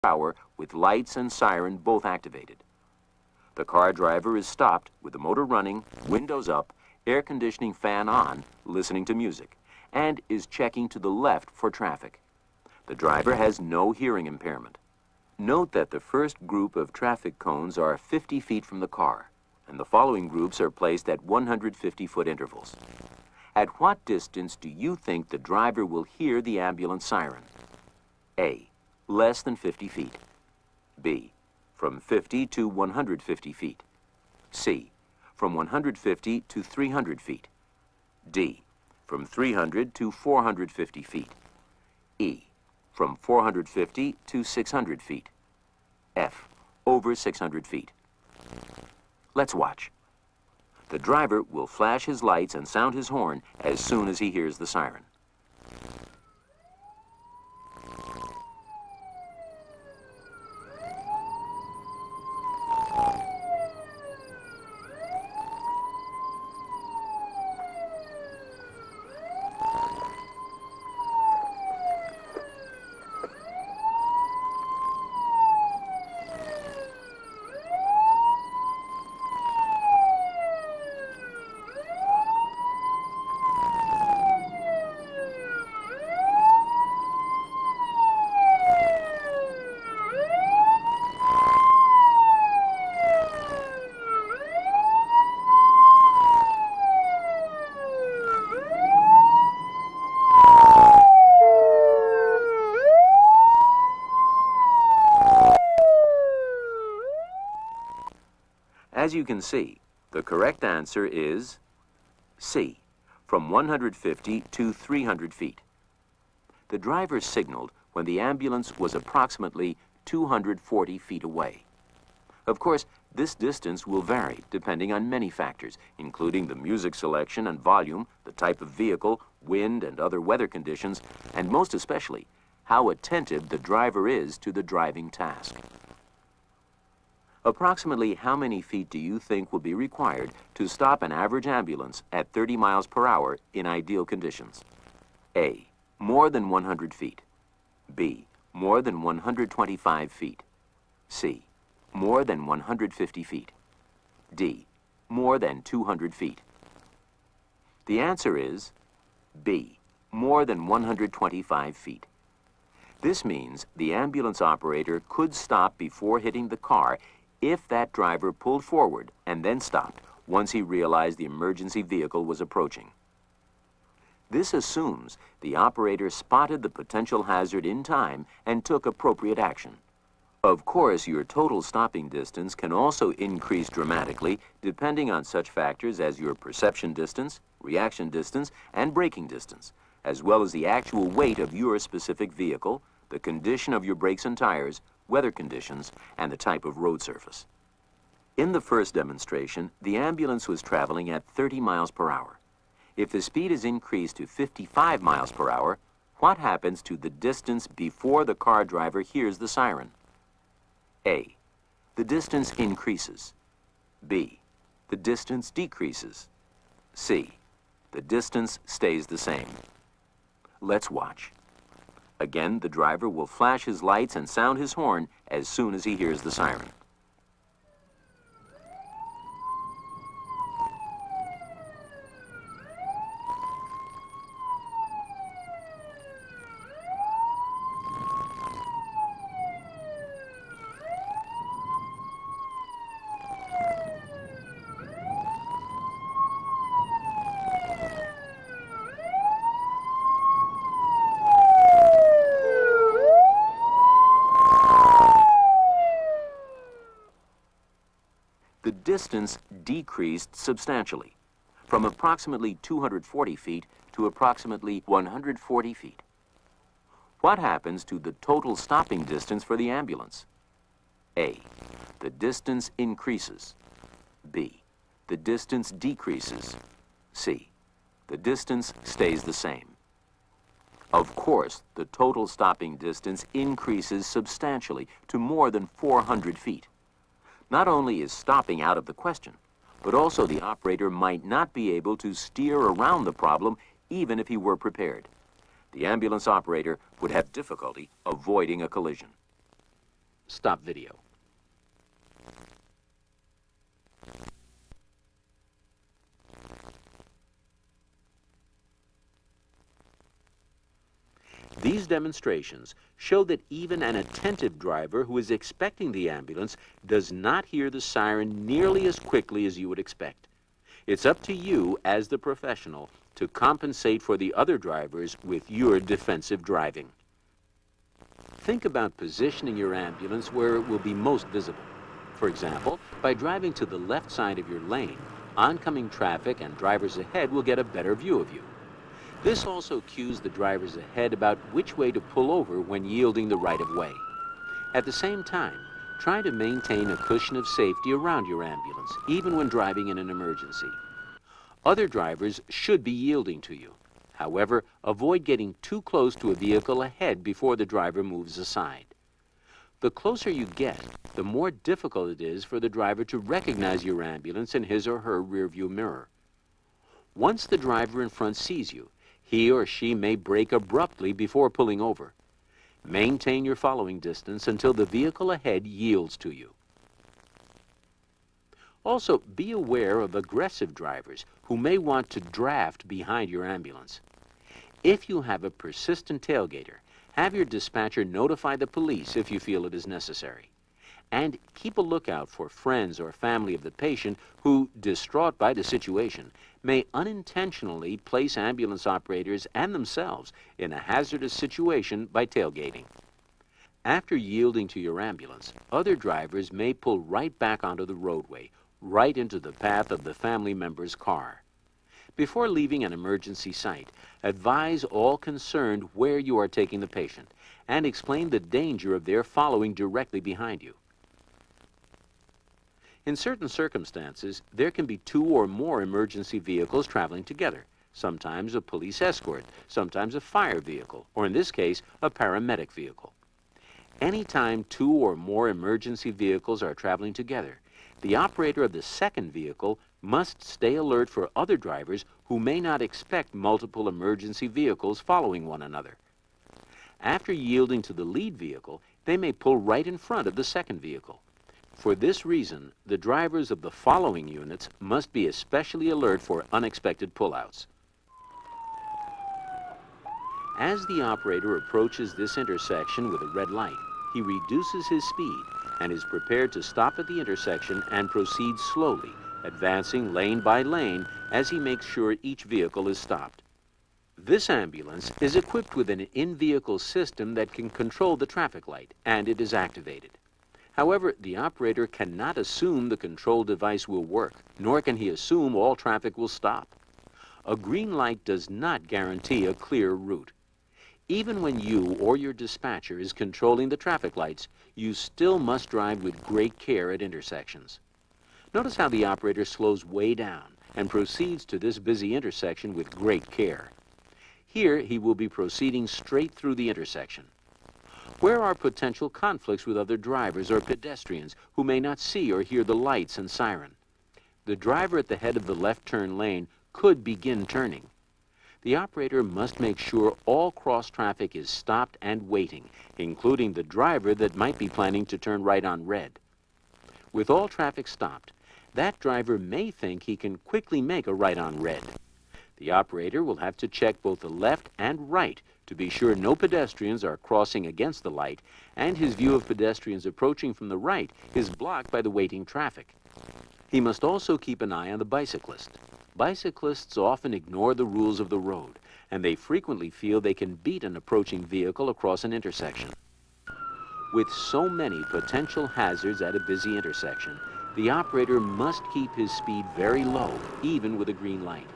hour with lights and siren both activated. The car driver is stopped with the motor running, windows up, air conditioning fan on, listening to music, and is checking to the left for traffic. The driver has no hearing impairment. Note that the first group of traffic cones are 50 feet from the car, and the following groups are placed at 150-foot intervals. At what distance do you think the driver will hear the ambulance siren? A. Less than 50 feet. B. From 50 to 150 feet. C. From 150 to 300 feet. D. From 300 to 450 feet. E. From 450 to 600 feet. F. Over 600 feet. Let's watch. The driver will flash his lights and sound his horn as soon as he hears the siren. As you can see, the correct answer is C, from 150 to 300 feet. The driver signaled when the ambulance was approximately 240 feet away. Of course, this distance will vary depending on many factors, including the music selection and volume, the type of vehicle, wind and other weather conditions, and most especially, how attentive the driver is to the driving task. Approximately how many feet do you think will be required to stop an average ambulance at 30 miles per hour in ideal conditions? A. More than 100 feet. B. More than 125 feet. C. More than 150 feet. D. More than 200 feet. The answer is B. More than 125 feet. This means the ambulance operator could stop before hitting the car if that driver pulled forward and then stopped once he realized the emergency vehicle was approaching. This assumes the operator spotted the potential hazard in time and took appropriate action. Of course, your total stopping distance can also increase dramatically depending on such factors as your perception distance, reaction distance, and braking distance, as well as the actual weight of your specific vehicle, the condition of your brakes and tires, weather conditions, and the type of road surface. In the first demonstration, the ambulance was traveling at 30 miles per hour. If the speed is increased to 55 miles per hour, what happens to the distance before the car driver hears the siren? A. The distance increases. B. The distance decreases. C. The distance stays the same. Let's watch. Again, the driver will flash his lights and sound his horn as soon as he hears the siren. The distance decreased substantially, from approximately 240 feet to approximately 140 feet. What happens to the total stopping distance for the ambulance? A. The distance increases. B. The distance decreases. C. The distance stays the same. Of course, the total stopping distance increases substantially to more than 400 feet. Not only is stopping out of the question, but also the operator might not be able to steer around the problem even if he were prepared. The ambulance operator would have difficulty avoiding a collision. stop video. These demonstrations show that even an attentive driver who is expecting the ambulance does not hear the siren nearly as quickly as you would expect. It's up to you, as the professional, to compensate for the other drivers with your defensive driving. Think about positioning your ambulance where it will be most visible. For example, by driving to the left side of your lane, oncoming traffic and drivers ahead will get a better view of you. This also cues the drivers ahead about which way to pull over when yielding the right-of-way. At the same time, try to maintain a cushion of safety around your ambulance, even when driving in an emergency. Other drivers should be yielding to you. However, avoid getting too close to a vehicle ahead before the driver moves aside. The closer you get, the more difficult it is for the driver to recognize your ambulance in his or her rearview mirror. Once the driver in front sees you, he or she may brake abruptly before pulling over. Maintain your following distance until the vehicle ahead yields to you. Also, be aware of aggressive drivers who may want to draft behind your ambulance. If you have a persistent tailgater, have your dispatcher notify the police if you feel it is necessary. And keep a lookout for friends or family of the patient who, distraught by the situation, may unintentionally place ambulance operators and themselves in a hazardous situation by tailgating. After yielding to your ambulance, other drivers may pull right back onto the roadway, right into the path of the family member's car. Before leaving an emergency site, advise all concerned where you are taking the patient and explain the danger of their following directly behind you. In certain circumstances, there can be 2 or more emergency vehicles traveling together, sometimes a police escort, sometimes a fire vehicle, or in this case, a paramedic vehicle. Anytime 2 or more emergency vehicles are traveling together, the operator of the second vehicle must stay alert for other drivers who may not expect multiple emergency vehicles following one another. After yielding to the lead vehicle, they may pull right in front of the second vehicle. For this reason, the drivers of the following units must be especially alert for unexpected pullouts. As the operator approaches this intersection with a red light, he reduces his speed and is prepared to stop at the intersection and proceed slowly, advancing lane by lane as he makes sure each vehicle is stopped. This ambulance is equipped with an in-vehicle system that can control the traffic light, and it is activated. However, the operator cannot assume the control device will work, nor can he assume all traffic will stop. A green light does not guarantee a clear route. Even when you or your dispatcher is controlling the traffic lights, you still must drive with great care at intersections. Notice how the operator slows way down and proceeds to this busy intersection with great care. Here, he will be proceeding straight through the intersection. Where are potential conflicts with other drivers or pedestrians who may not see or hear the lights and siren? The driver at the head of the left turn lane could begin turning. The operator must make sure all cross traffic is stopped and waiting, including the driver that might be planning to turn right on red. With all traffic stopped, that driver may think he can quickly make a right on red. The operator will have to check both the left and right to be sure no pedestrians are crossing against the light, and his view of pedestrians approaching from the right is blocked by the waiting traffic. He must also keep an eye on the bicyclist. Bicyclists often ignore the rules of the road, and they frequently feel they can beat an approaching vehicle across an intersection. With so many potential hazards at a busy intersection, the operator must keep his speed very low, even with a green light.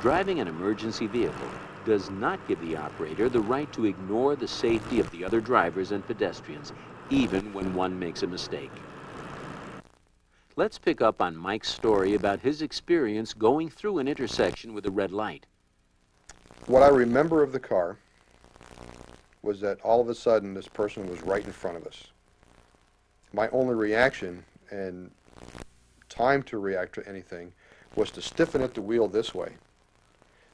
Driving an emergency vehicle does not give the operator the right to ignore the safety of the other drivers and pedestrians, even when one makes a mistake. Let's pick up on Mike's story about his experience going through an intersection with a red light. What I remember of the car was that all of a sudden this person was right in front of us. My only reaction and time to react to anything was to stiffen at the wheel this way.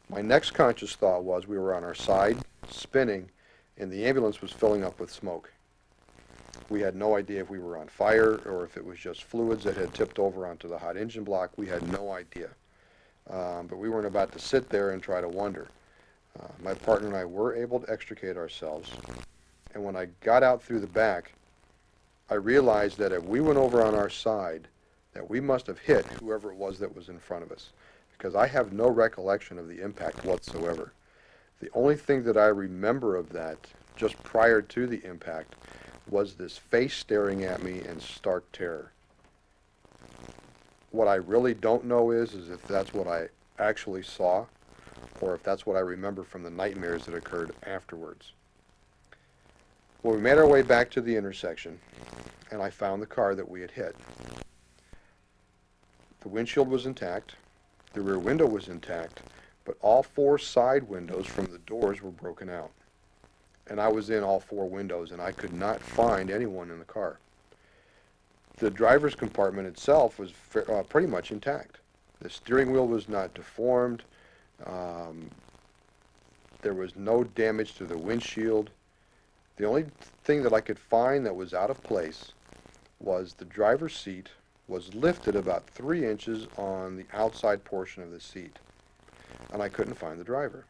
My next conscious thought was we were on our side, spinning, and the ambulance was filling up with smoke. We had no idea if we were on fire or if it was just fluids that had tipped over onto the hot engine block. We had no idea. But we weren't about to sit there and try to wonder. My partner and I were able to extricate ourselves. And when I got out through the back, I realized that if we went over on our side, that we must have hit whoever it was that was in front of us, because I have no recollection of the impact whatsoever. The only thing that I remember of that, just prior to the impact, was this face staring at me in stark terror. What I really don't know is if that's what I actually saw, or if that's what I remember from the nightmares that occurred afterwards. Well, we made our way back to the intersection, and I found the car that we had hit. The windshield was intact, the rear window was intact, but all 4 side windows from the doors were broken out. And I was in all 4 windows, and I could not find anyone in the car. The driver's compartment itself was pretty much intact. The steering wheel was not deformed. There was no damage to the windshield. The only thing that I could find that was out of place was the driver's seat was lifted about 3 inches on the outside portion of the seat, and I couldn't find the driver.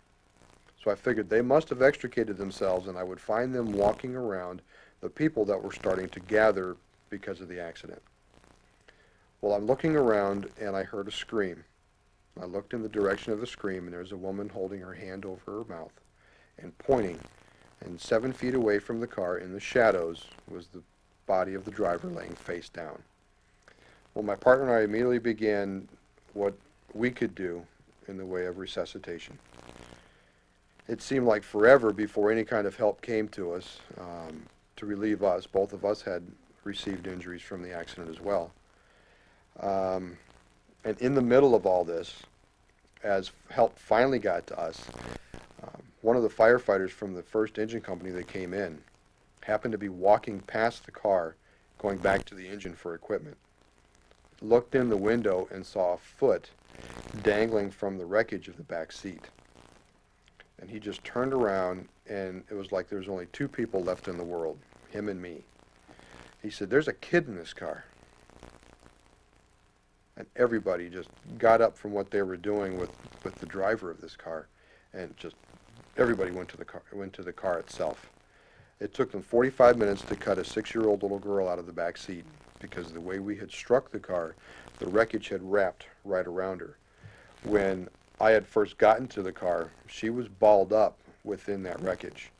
So I figured they must have extricated themselves, and I would find them walking around the people that were starting to gather because of the accident. Well, I'm looking around, and I heard a scream. I looked in the direction of the scream, and there's a woman holding her hand over her mouth and pointing, and 7 feet away from the car in the shadows was the body of the driver laying face down. Well, my partner and I immediately began what we could do in the way of resuscitation. It seemed like forever before any kind of help came to us to relieve us. Both of us had received injuries from the accident as well. And in the middle of all this, as help finally got to us, one of the firefighters from the first engine company that came in happened to be walking past the car, going back to the engine for equipment. Looked in the window and saw a foot dangling from the wreckage of the back seat. And he just turned around, and it was like there was only 2 people left in the world, him and me. He said, "There's a kid in this car." And everybody just got up from what they were doing with the driver of this car, and just everybody went to the car itself. It took them 45 minutes to cut a 6-year-old little girl out of the back seat, because the way we had struck the car, the wreckage had wrapped right around her. When I had first gotten to the car, she was balled up within that wreckage.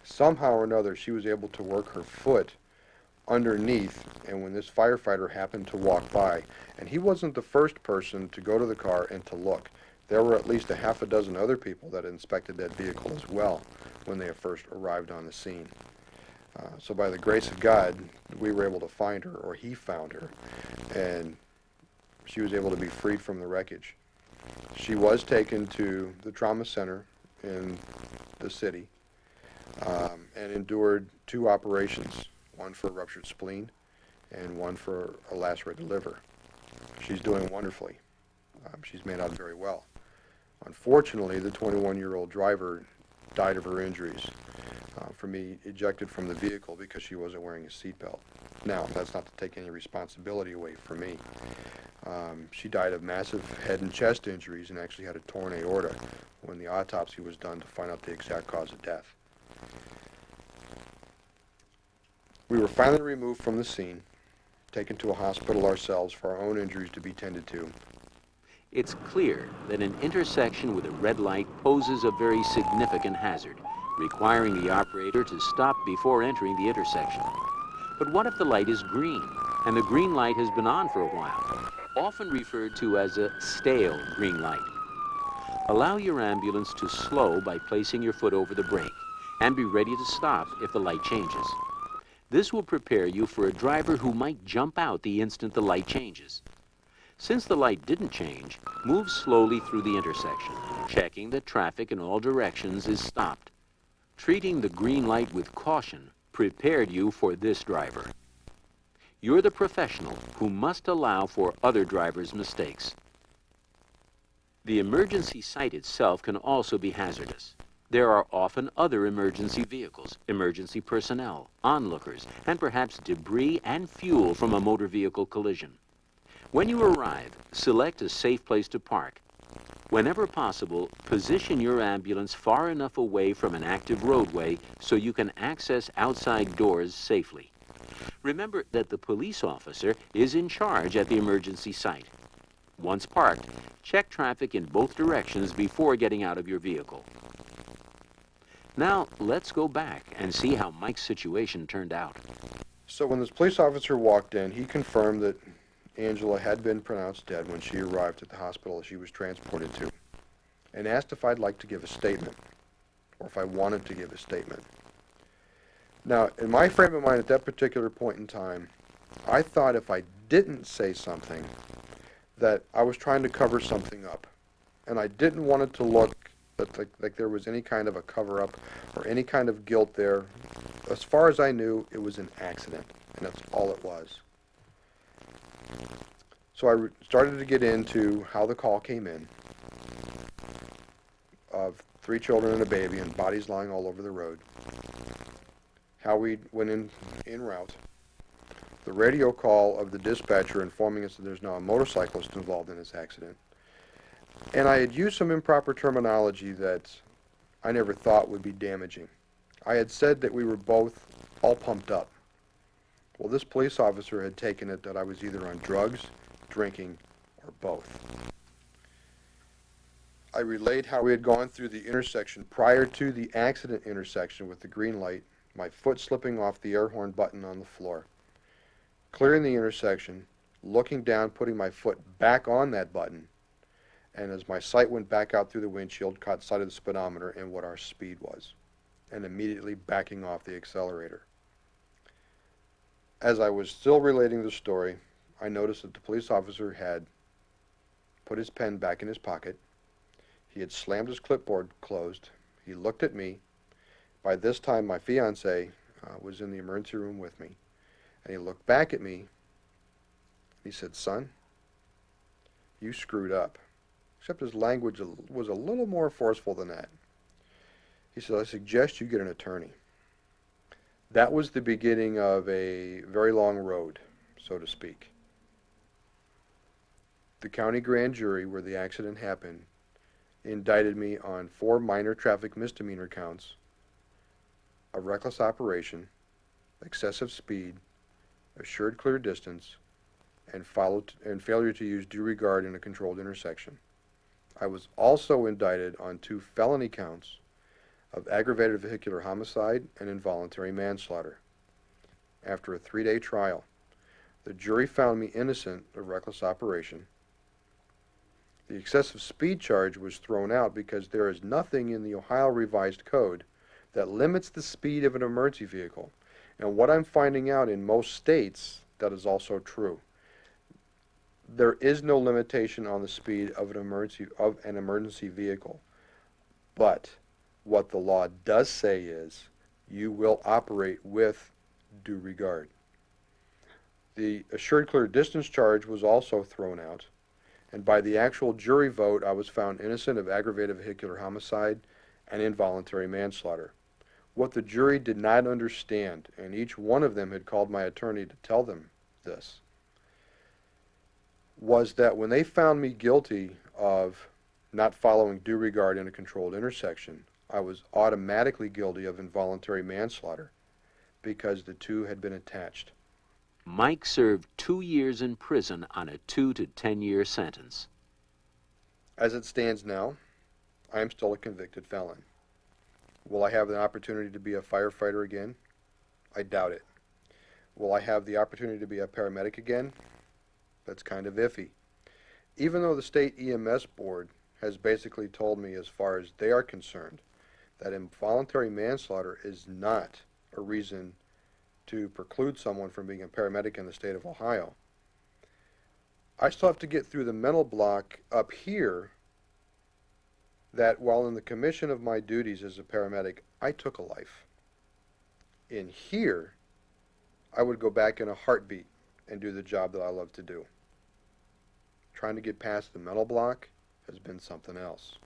Somehow or another, she was able to work her foot underneath, and when this firefighter happened to walk by, and he wasn't the first person to go to the car and to look. There were at least a half a dozen other people that inspected that vehicle as well when they first arrived on the scene. So by the grace of God, we were able to find her, or he found her, and she was able to be freed from the wreckage. She was taken to the trauma center in the city and endured 2 operations, one for a ruptured spleen and one for a lacerated liver. She's doing wonderfully. She's made out very well. Unfortunately, the 21-year-old driver died of her injuries from being ejected from the vehicle because she wasn't wearing a seatbelt. Now, that's not to take any responsibility away from me. She died of massive head and chest injuries and actually had a torn aorta when the autopsy was done to find out the exact cause of death. We were finally removed from the scene, taken to a hospital ourselves for our own injuries to be tended to. It's clear that an intersection with a red light poses a very significant hazard, requiring the operator to stop before entering the intersection. But what if the light is green, and the green light has been on for a while, often referred to as a stale green light? Allow your ambulance to slow by placing your foot over the brake, and be ready to stop if the light changes. This will prepare you for a driver who might jump out the instant the light changes. Since the light didn't change, move slowly through the intersection, checking that traffic in all directions is stopped. Treating the green light with caution prepared you for this driver. You're the professional who must allow for other drivers' mistakes. The emergency sight itself can also be hazardous. There are often other emergency vehicles, emergency personnel, onlookers, and perhaps debris and fuel from a motor vehicle collision. When you arrive, select a safe place to park. Whenever possible, position your ambulance far enough away from an active roadway so you can access outside doors safely. Remember that the police officer is in charge at the emergency site. Once parked, check traffic in both directions before getting out of your vehicle. Now, let's go back and see how Mike's situation turned out. So when this police officer walked in, he confirmed that Angela had been pronounced dead when she arrived at the hospital she was transported to, and asked if I'd like to give a statement, or if I wanted to give a statement. Now, in my frame of mind at that particular point in time, I thought if I didn't say something, that I was trying to cover something up, and I didn't want it to look like there was any kind of a cover-up or any kind of guilt there. As far as I knew, it was an accident, and that's all it was. So I started to get into how the call came in of 3 children and a baby and bodies lying all over the road, how we went en route, the radio call of the dispatcher informing us that there's now a motorcyclist involved in this accident, and I had used some improper terminology that I never thought would be damaging. I had said that we were both all pumped up. Well, this police officer had taken it that I was either on drugs, drinking, or both. I relayed how we had gone through the intersection prior to the accident intersection with the green light, my foot slipping off the air horn button on the floor, clearing the intersection, looking down, putting my foot back on that button, and as my sight went back out through the windshield, caught sight of the speedometer and what our speed was, and immediately backing off the accelerator. As I was still relating the story, I noticed that the police officer had put his pen back in his pocket. He had slammed his clipboard closed. He looked at me. By this time, my fiancée was in the emergency room with me. And he looked back at me. He said, "Son, you screwed up." Except his language was a little more forceful than that. He said, "I suggest you get an attorney." That was the beginning of a very long road, so to speak. The county grand jury where the accident happened indicted me on 4 minor traffic misdemeanor counts of reckless operation, excessive speed, assured clear distance, and failure to use due regard in a controlled intersection. I was also indicted on 2 felony counts of aggravated vehicular homicide and involuntary manslaughter. After a 3-day trial, the jury found me innocent of reckless operation. The excessive speed charge was thrown out because there is nothing in the Ohio Revised Code that limits the speed of an emergency vehicle. And what I'm finding out in most states, that is also true. There is no limitation on the speed of an emergency vehicle. But what the law does say is you will operate with due regard. The assured clear distance charge was also thrown out, and by the actual jury vote, I was found innocent of aggravated vehicular homicide and involuntary manslaughter. What the jury did not understand, and each one of them had called my attorney to tell them this, was that when they found me guilty of not following due regard in a controlled intersection, I was automatically guilty of involuntary manslaughter because the two had been attached. Mike served 2 years in prison on a 2 to 10-year sentence. As it stands now, I am still a convicted felon. Will I have the opportunity to be a firefighter again? I doubt it. Will I have the opportunity to be a paramedic again? That's kind of iffy. Even though the state EMS board has basically told me, as far as they are concerned, that involuntary manslaughter is not a reason to preclude someone from being a paramedic in the state of Ohio, I still have to get through the mental block up here that while in the commission of my duties as a paramedic, I took a life. In here, I would go back in a heartbeat and do the job that I love to do. Trying to get past the mental block has been something else.